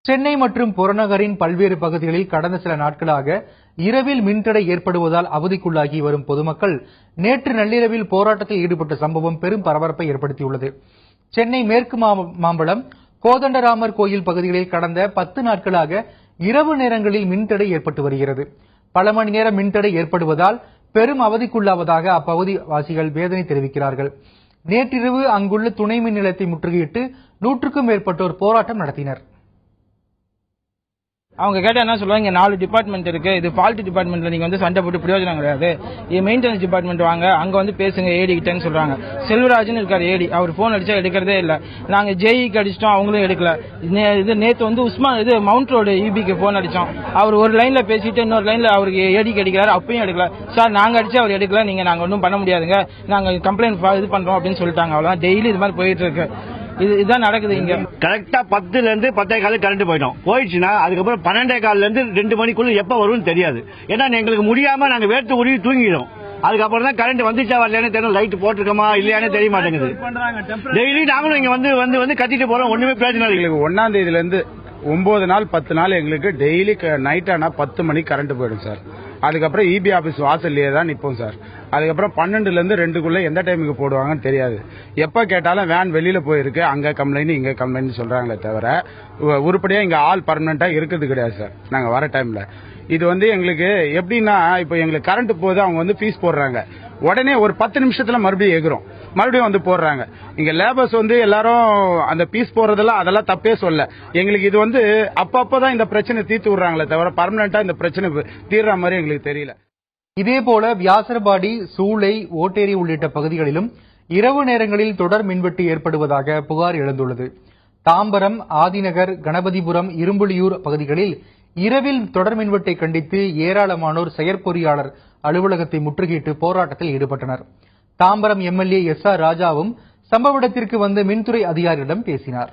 சென்னை மற்றும் புறநகரின் பல்வேறு பகுதிகளில் கடந்த சில நாட்களாக இரவில் மின்தடை ஏற்படுவதால் அவதிக்குள்ளாகி வரும் பொதுமக்கள் நேற்று நள்ளிரவில் போராட்டத்தில் ஈடுபட்ட சம்பவம் பெரும் பரபரப்பை ஏற்படுத்தியுள்ளது. சென்னை மேற்கு மாம்பலம் கோதண்டராமர் கோயில் பகுதிகளில் கடந்த 10 நாட்களாக இரவு நேரங்களில் மின்தடை ஏற்பட்டு வருகிறது. பல மணி நேரம் மின்தடை ஏற்படுவதால் பெரும் அவதிக்குள்ளாவதாக அப்பகுதி வாசிகள் வேதனை தெரிவிக்கிறார்கள். நேற்றிரவு அங்குள்ள துணை மின் நிலையத்தை முற்றுகையிட்டு 100க்கும் மேற்பட்டோர் போராட்டம் நடத்தினர். அவங்க கேட்டா என்ன சொல்லுவாங்க, இங்க 4 டிபார்ட்மெண்ட் இருக்கு, இது ஃபால்ட் டிபார்ட்மெண்ட்ல நீங்க வந்து சண்டை போட்டு பிரயோஜனம் கிடையாது, இது மெயின்டெனன்ஸ் டிபார்ட்மெண்ட் வாங்க, அங்க வந்து பேசுங்க ஏடி கிட்டன்னு சொல்றாங்க. செல்வராஜன் இருக்காரு ஏடி, அவர் போன் அடிச்சா எடுக்கிறதே இல்ல. நாங்க ஜேஇக்கு அடிச்சிட்டோம், அவங்களும் எடுக்கல. இது நேத்து வந்து உஸ்மான் இது மவுண்ட் ரோடு இபிக்கு போன் அடிச்சோம், அவர் ஒரு லைன்ல பேசிட்டு இன்னொரு லைன்ல அவருக்கு ஏடிக்கு அடிக்கிறாரு, அப்பயும் எடுக்கல. சார் நாங்க அடிச்சு அவர் எடுக்கல, நாங்க ஒன்றும் பண்ண முடியாதுங்க, நாங்க கம்ப்ளைண்ட் இது பண்றோம் அப்படின்னு சொல்லிட்டாங்க. அவ்வளவுதான், டெய்லி இது மாதிரி போயிட்டு இருக்கு. இதுதான் நடக்குது இங்க. கரெக்டா 10ல இருந்து 10:15 கரண்ட் போயிடுச்சுன்னா அதுக்கப்புறம் 12:15 இருந்து 2 மணிக்குள்ள எப்ப வரும்னு தெரியாது. ஏன்னா எங்களுக்கு முடியாம நாங்க வேர்த்து உருவி தூங்கிடும். அதுக்கப்புறம் தான் கரண்ட் வந்துச்சா வரலையானு தெரியல, லைட் போட்டிருக்கோமா இல்லையானே தெரிய மாட்டேங்குது. டெய்லி நாங்களும் இங்க வந்து கத்திட்டு போறோம், ஒண்ணுமே பிரயோஜனம் இல்லை. 1ஆம் தேதியில இருந்து 9 நாள் 10 நாள் எங்களுக்கு டெய்லி நைட் ஆனா 10 மணிக்கு கரண்ட் போயிடும் சார். அதுக்கப்புறம் இபி ஆபீஸ் வாசல்லையே தான் நிப்போம் சார். அதுக்கப்புறம் 12ல இருந்து 2க்குள்ள எந்த டைமுக்கு போடுவாங்கன்னு தெரியாது. எப்ப கேட்டாலும் வேன் வெளியில போயிருக்கு, அங்க கம்ப்ளைண்ட் இங்க கம்ப்ளைண்ட் சொல்றாங்களே தவிர உருப்படியா இங்க ஆள் பர்மனண்டா இருக்கிறது கிடையாது சார். நாங்க வர டைம்ல இது வந்து எங்களுக்கு எப்படின்னா, இப்ப எங்களுக்கு கரண்ட் போது அவங்க வந்து ஃபீஸ் போடுறாங்க, உடனே ஒரு 10 நிமிஷத்துல மறுபடியும் எகிறோம், மறுபடியும் வந்து போடுறாங்க. இங்க லேபர்ஸ் வந்து எல்லாரும் அந்த பீஸ் போடுறதெல்லாம் அதெல்லாம் தப்பே சொல்ல. எங்களுக்கு இது வந்து அப்பப்பதான் இந்த பிரச்சனை தீர்த்து விடுறாங்களே தவிர பர்மனண்டா இந்த பிரச்சனை தீர்ற மாதிரி எங்களுக்கு தெரியல. இதேபோல வியாசர்பாடி, சூளை, ஓட்டேரி உள்ளிட்ட பகுதிகளிலும் இரவு நேரங்களில் தொடர் மின்வெட்டு ஏற்படுவதாக புகார் எழுந்துள்ளது. தாம்பரம், ஆதிநகர், கணபதிபுரம், இரும்புலியூர் பகுதிகளில் இரவில் தொடர் மின்வெட்டை கண்டித்து ஏராளமானோர் செயற்பொறியாளர் அலுவலகத்தை முற்றுகையிட்டு போராட்டத்தில் ஈடுபட்டனர். தாம்பரம் எம்எல்ஏ SR ராஜாவும் சம்பவ இடத்திற்கு வந்து மின்துறை அதிகாரிகளிடம் பேசினார்.